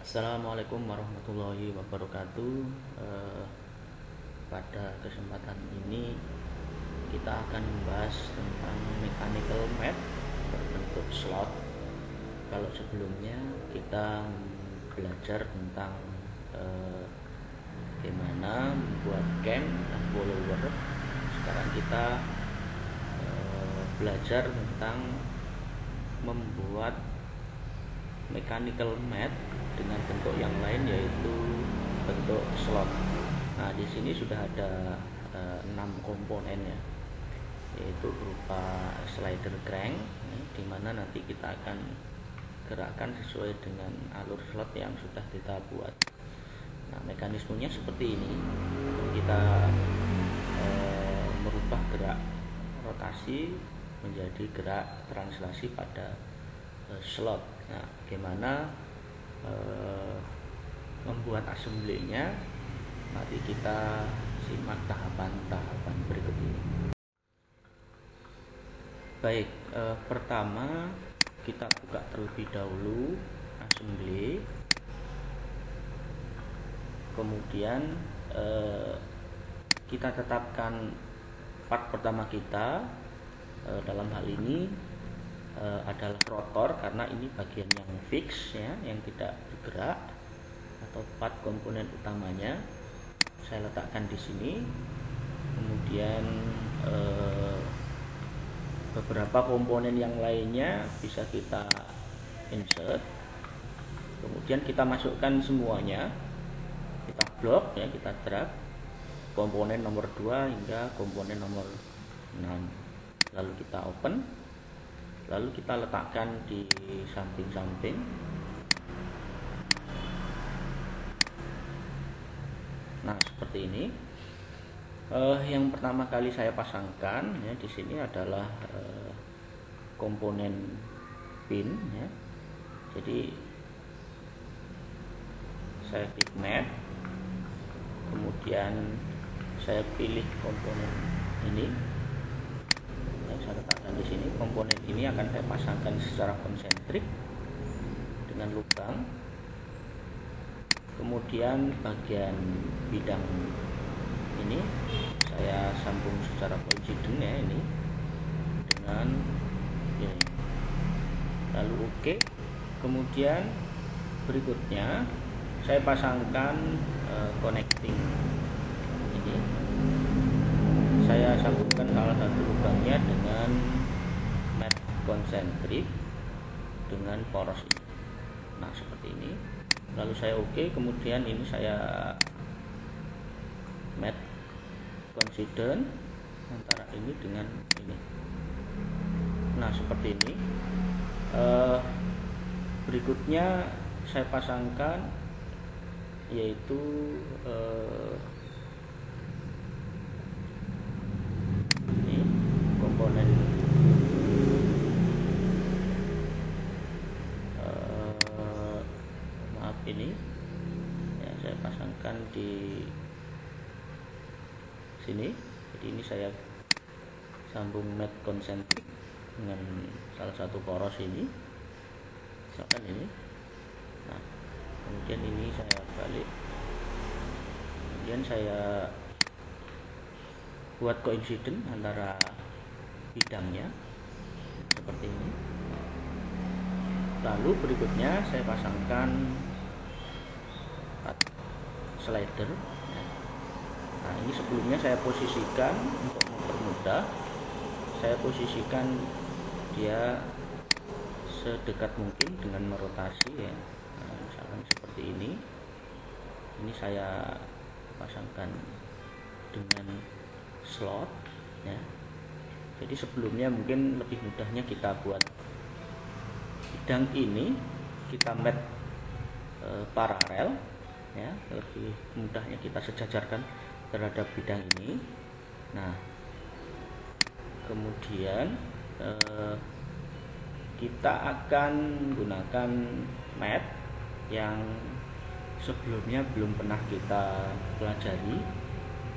Assalamualaikum warahmatullahi wabarakatuh. Pada kesempatan ini kita akan membahas tentang mechanical mat berbentuk slot. Kalau sebelumnya kita belajar tentang bagaimana membuat cam dan follower, sekarang kita belajar tentang membuat mechanical mat dengan bentuk yang lain, yaitu bentuk slot. Nah, di sini sudah ada 6 komponen ya, yaitu berupa slider crank, di mana nanti kita akan gerakkan sesuai dengan alur slot yang sudah kita buat. Nah, mekanismenya seperti ini. Kita merubah gerak rotasi menjadi gerak translasi pada slot. Nah, bagaimana membuat assembly-nya, mari kita simak tahapan-tahapan berikut ini. Baik, pertama kita buka terlebih dahulu assembly, kemudian kita tetapkan part pertama kita, dalam hal ini adalah rotor, karena ini bagian yang fix ya, yang tidak bergerak, atau part komponen utamanya saya letakkan di sini. Kemudian beberapa komponen yang lainnya bisa kita insert, kemudian kita masukkan semuanya, kita blok ya, kita drag komponen nomor 2 hingga komponen nomor 6, lalu kita open, lalu kita letakkan di samping-samping. Nah, seperti ini. Yang pertama kali saya pasangkan ya, di sini adalah komponen pin ya. Jadi saya klik mat, kemudian saya pilih komponen ini. Saya letakkan di sini. Komponen ini akan saya pasangkan secara konsentrik dengan lubang. Kemudian bagian bidang ini saya sambung secara koinsiden ya, ini dengan ini. Lalu oke. Kemudian berikutnya saya pasangkan connecting ini. Saya sambungkan salah satu lubangnya dengan mat konsentrik dengan poros ini. Nah, seperti ini. Lalu saya oke. Kemudian ini saya mat coincident antara ini dengan ini. Nah, seperti ini. Berikutnya saya pasangkan yaitu komponen ini ya, saya pasangkan di sini. Jadi ini saya sambung mat konsentrik dengan salah satu poros ini, misalkan ini. Nah, kemudian ini saya balik, kemudian saya buat koinsiden antara bidangnya seperti ini. Lalu berikutnya saya pasangkan slider. Nah, ini sebelumnya saya posisikan untuk mempermudah, saya posisikan dia sedekat mungkin dengan merotasi ya. Nah, misalkan seperti ini. Ini saya pasangkan dengan slot ya. Jadi sebelumnya mungkin lebih mudahnya kita buat bidang ini, kita mat paralel ya, lebih mudahnya kita sejajarkan terhadap bidang ini. Nah, kemudian kita akan menggunakan mat yang sebelumnya belum pernah kita pelajari,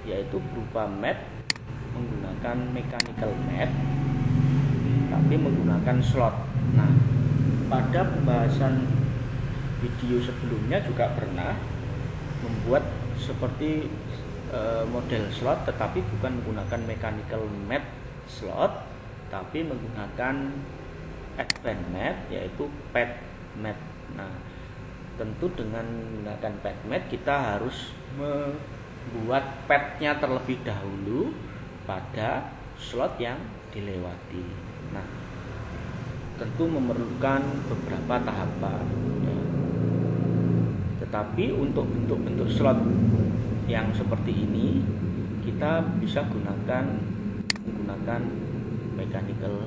yaitu berupa mat menggunakan mechanical mat tapi menggunakan slot. Nah, pada pembahasan video sebelumnya juga pernah membuat seperti model slot, tetapi bukan menggunakan mechanical mat slot, tapi menggunakan advanced mat, yaitu pad mat. Nah, tentu dengan menggunakan pad mat kita harus membuat padnya terlebih dahulu pada slot yang dilewati. Nah, tentu memerlukan beberapa tahapan ya. Tetapi untuk bentuk-bentuk slot yang seperti ini kita bisa menggunakan mechanical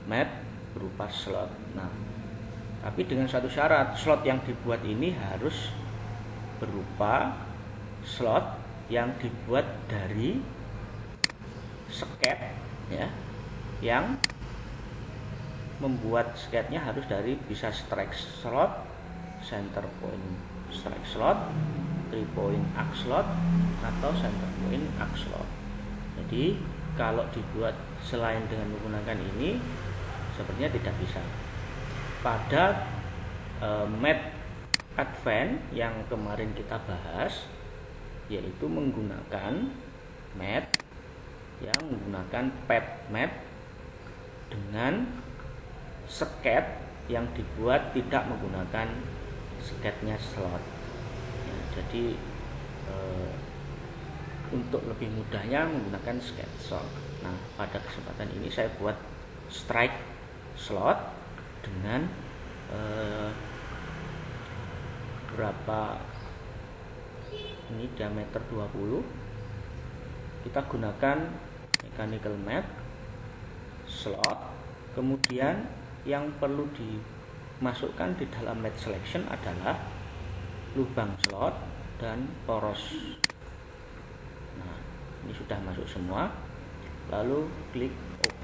mat berupa slot. Nah, tapi dengan satu syarat, slot yang dibuat ini harus berupa slot yang dibuat dari sket ya, yang membuat sketnya harus dari bisa strike slot, center point strike slot, 3 point arc slot, atau center point arc slot. Jadi kalau dibuat selain dengan menggunakan ini sepertinya tidak bisa. Pada mat advance yang kemarin kita bahas, yaitu menggunakan mat yang menggunakan pad mat dengan sket yang dibuat tidak menggunakan sketnya slot ya, jadi untuk lebih mudahnya menggunakan sket slot. Nah, pada kesempatan ini saya buat strike slot dengan berapa ini, diameter 20. Kita gunakan mechanical mat slot. Kemudian yang perlu dimasukkan di dalam mat selection adalah lubang slot dan poros. Nah, ini sudah masuk semua. Lalu klik OK.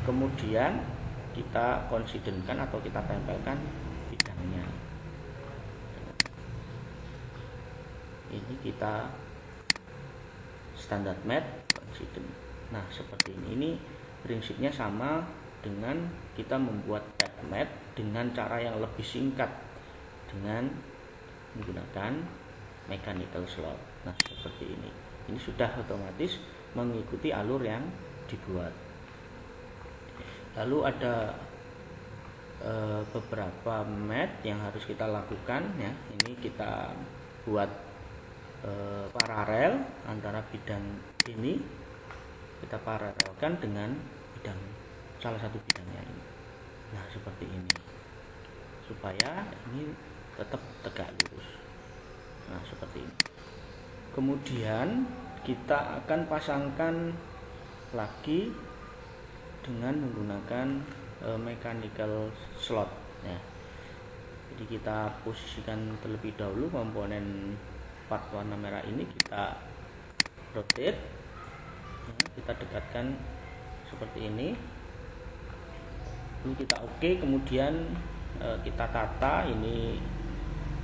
Kemudian kita konsidenkan atau kita tempelkan bidangnya. Ini kita standar mat konsident. Nah, seperti ini. Ini prinsipnya sama dengan kita membuat pad mat dengan cara yang lebih singkat dengan menggunakan mechanical slot. Nah, seperti ini. Ini sudah otomatis mengikuti alur yang dibuat. Lalu ada beberapa mat yang harus kita lakukan ya. Ini kita buat paralel antara bidang ini, kita paralelkan dengan bidang salah satu bidangnya ini. Nah, seperti ini, supaya ini tetap tegak lurus. Nah, seperti ini. Kemudian kita akan pasangkan lagi dengan menggunakan mechanical slot ya. Jadi kita posisikan terlebih dahulu komponen part warna merah ini, kita rotate ya, kita dekatkan seperti ini. Lalu kita OK. Kemudian kita tata ini,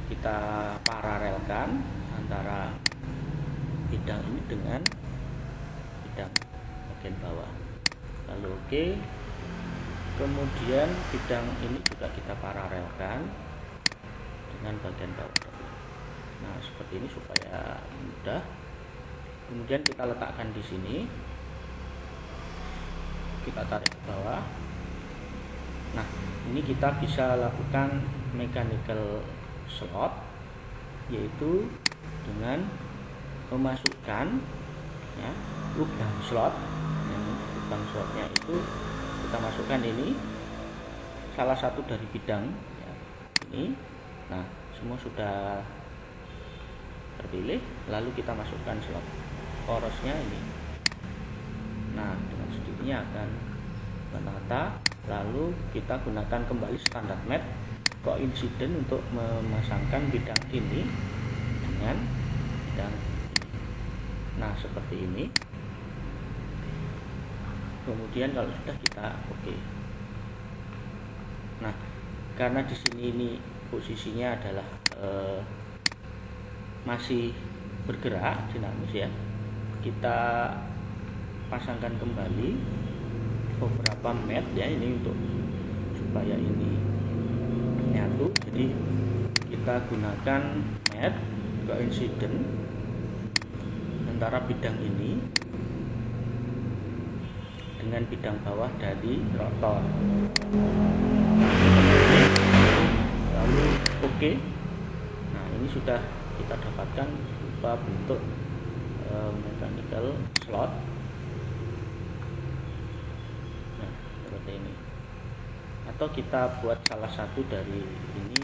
kita paralelkan antara bidang ini dengan bidang bagian bawah. Lalu OK. Kemudian bidang ini juga kita paralelkan dengan bagian bawah. Nah, seperti ini supaya mudah. Kemudian kita letakkan di sini, kita tarik ke bawah. Nah, ini kita bisa lakukan mechanical slot, yaitu dengan memasukkan ya, lubang slot. Lubang slotnya itu kita masukkan ini salah satu dari bidang ya, ini. Nah, semua sudah terpilih. Lalu kita masukkan slot porosnya ini. Nah, dengan sendirinya akan menata. Lalu kita gunakan kembali standar mat coincident untuk memasangkan bidang ini dengan bidang ini. Nah, seperti ini. Kemudian kalau sudah kita OK. Nah, karena di sini ini posisinya adalah masih bergerak dinamis ya, kita pasangkan kembali beberapa mat ya, ini untuk supaya ini nyata. Jadi kita gunakan mat coincident antara bidang ini dengan bidang bawah dari rotor. Lalu oke. Nah, ini sudah kita dapatkan berupa bentuk mechanical slot. Nah, seperti ini. Atau kita buat salah satu dari ini,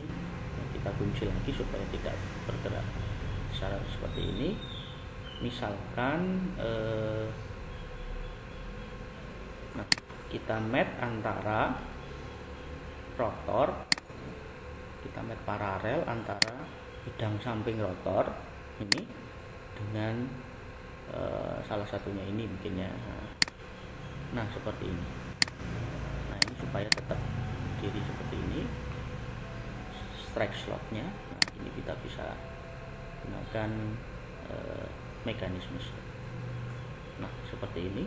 kita kunci lagi supaya tidak bergerak secara seperti ini. Misalkan nah, kita mat antara rotor, kita mat paralel antara bidang samping rotor ini dengan salah satunya ini mungkin ya. Nah, seperti ini. Nah, ini supaya tetap berdiri seperti ini strike slotnya. Nah, ini kita bisa gunakan mekanisme. Nah, seperti ini.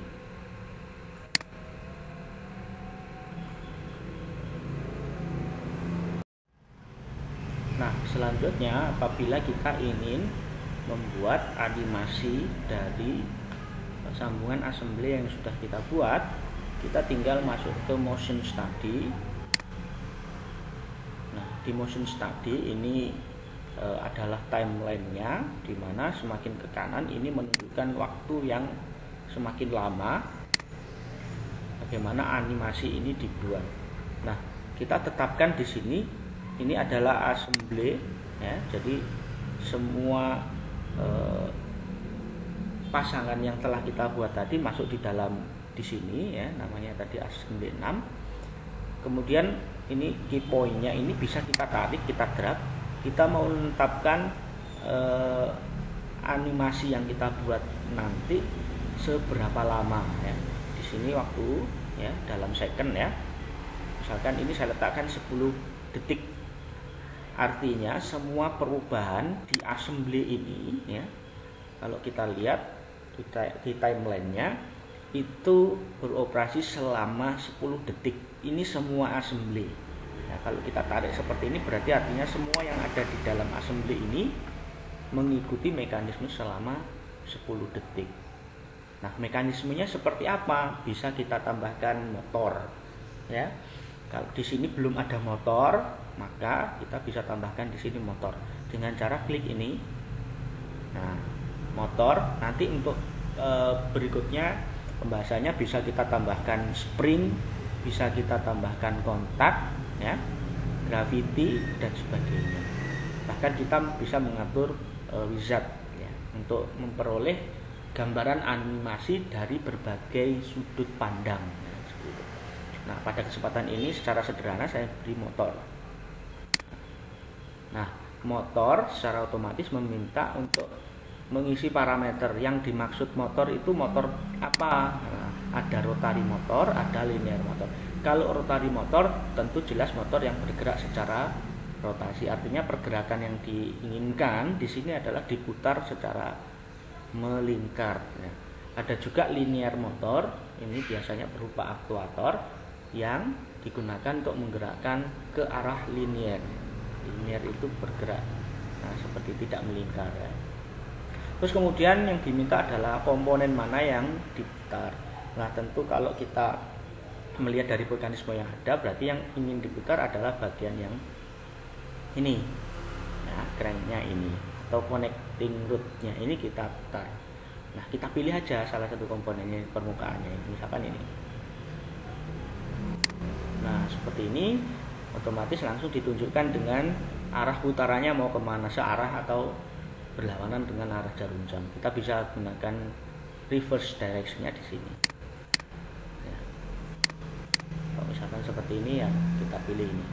Nah, selanjutnya apabila kita ingin membuat animasi dari sambungan assembly yang sudah kita buat, kita tinggal masuk ke motion study. Nah, di motion study ini adalah timelinenya, dimana semakin ke kanan ini menunjukkan waktu yang semakin lama bagaimana animasi ini dibuat. Nah, kita tetapkan di sini ini adalah assembly ya, jadi semua pasangan yang telah kita buat tadi masuk di dalam di sini ya, namanya tadi assembly 6. Kemudian ini key point-nya ini bisa kita tarik, kita drag. Kita mau menetapkan animasi yang kita buat nanti seberapa lama ya. Di sini waktu ya dalam second ya. Misalkan ini saya letakkan 10 detik. Artinya semua perubahan di assembly ini ya, kalau kita lihat di timelinenya itu beroperasi selama 10 detik. Ini semua assembly. Nah, kalau kita tarik seperti ini berarti artinya semua yang ada di dalam assembly ini mengikuti mekanisme selama 10 detik. Nah, mekanismenya seperti apa? Bisa kita tambahkan motor ya. Kalau di sini belum ada motor, maka kita bisa tambahkan di sini motor dengan cara klik ini. Nah, motor nanti untuk berikutnya pembahasannya bisa kita tambahkan spring, bisa kita tambahkan kontak ya, gravity dan sebagainya. Bahkan kita bisa mengatur wizard ya, untuk memperoleh gambaran animasi dari berbagai sudut pandang ya, seperti itu. Nah, pada kesempatan ini secara sederhana saya beri motor. Nah, motor secara otomatis meminta untuk mengisi parameter. Yang dimaksud motor itu motor apa? Nah, ada rotary motor, ada linear motor. Kalau rotary motor tentu jelas motor yang bergerak secara rotasi. Artinya pergerakan yang diinginkan di sini adalah diputar secara melingkar. Ya. Ada juga linear motor, ini biasanya berupa aktuator yang digunakan untuk menggerakkan ke arah linear. Linear itu bergerak, nah seperti tidak melingkar. Ya. Terus kemudian yang diminta adalah komponen mana yang diputar. Nah, tentu kalau kita melihat dari mekanisme yang ada, berarti yang ingin diputar adalah bagian yang ini, nah, cranknya ini atau connecting rodnya ini kita putar. Nah, kita pilih aja salah satu komponennya permukaannya, misalkan ini. Nah, seperti ini otomatis langsung ditunjukkan dengan arah putarannya mau kemana, searah atau berlawanan dengan arah jarum jam. Kita bisa gunakan reverse direction-nya di sini. Ya. Kalau misalkan seperti ini ya kita pilih ini.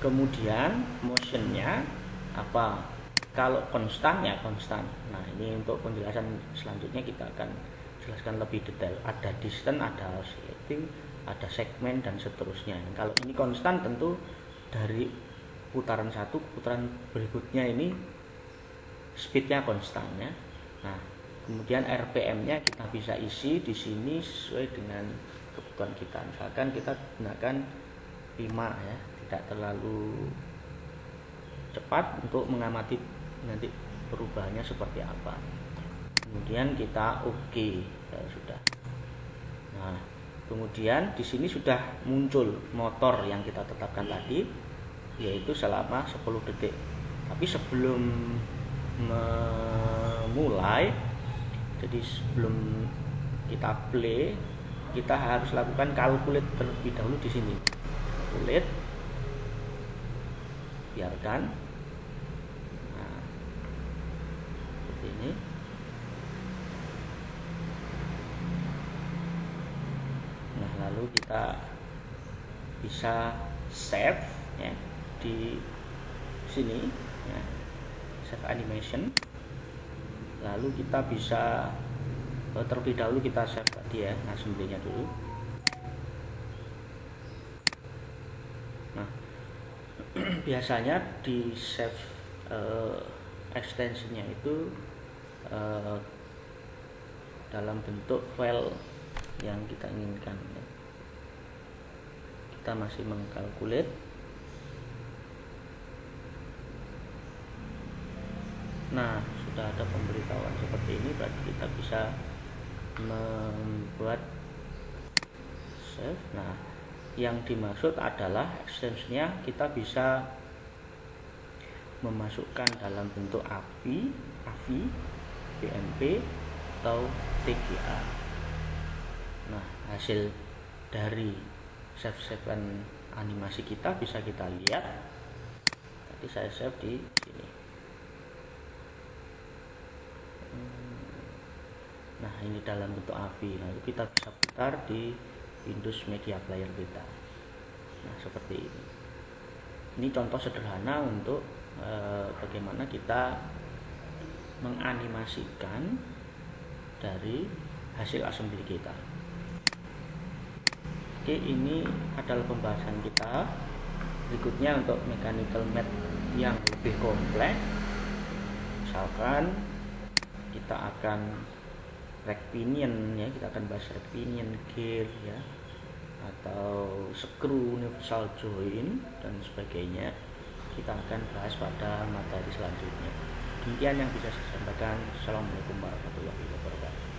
Kemudian motion-nya apa? Kalau konstan ya konstan. Nah, ini untuk penjelasan selanjutnya kita akan jelaskan lebih detail. Ada distance, ada oscillating, ada segmen dan seterusnya. Kalau ini konstan tentu dari putaran satu ke putaran berikutnya ini speednya konstan ya. Nah, kemudian RPM-nya kita bisa isi di sini sesuai dengan kebutuhan kita. Misalkan kita gunakan 5 ya, tidak terlalu cepat untuk mengamati nanti perubahannya seperti apa. Kemudian kita oke, ya sudah. Nah, kemudian di sini sudah muncul motor yang kita tetapkan tadi, yaitu selama 10 detik. Tapi sebelum memulai, jadi sebelum kita play, kita harus lakukan calculate terlebih dahulu di sini. Calculate, biarkan. Nah, seperti ini. Nah, lalu kita bisa save ya di sini ya, save animation. Lalu kita bisa terlebih dahulu kita save tadi ya assembly-nya dulu. Nah, biasanya di save extensionnya itu dalam bentuk file yang kita inginkan ya. Kita masih mengkalkulate. Nah, sudah ada pemberitahuan seperti ini, berarti kita bisa membuat save. Nah, yang dimaksud adalah extensionnya kita bisa memasukkan dalam bentuk AVI, BMP atau TGA. Nah, hasil dari save-savean animasi kita bisa kita lihat. Tadi saya save di sini. Nah, ini dalam bentuk AVI. Lalu kita bisa putar di Windows Media Player kita. Nah, seperti ini. Ini contoh sederhana untuk bagaimana kita menganimasikan dari hasil assembly kita. Oke, ini adalah pembahasan kita. Berikutnya untuk mechanical math yang lebih kompleks, misalkan kita akan rack pinion ya, kita akan bahas rack pinion, gear ya, atau screw, universal joint dan sebagainya. Kita akan bahas pada materi selanjutnya. Demikian yang bisa saya sampaikan. Assalamualaikum warahmatullahi wabarakatuh.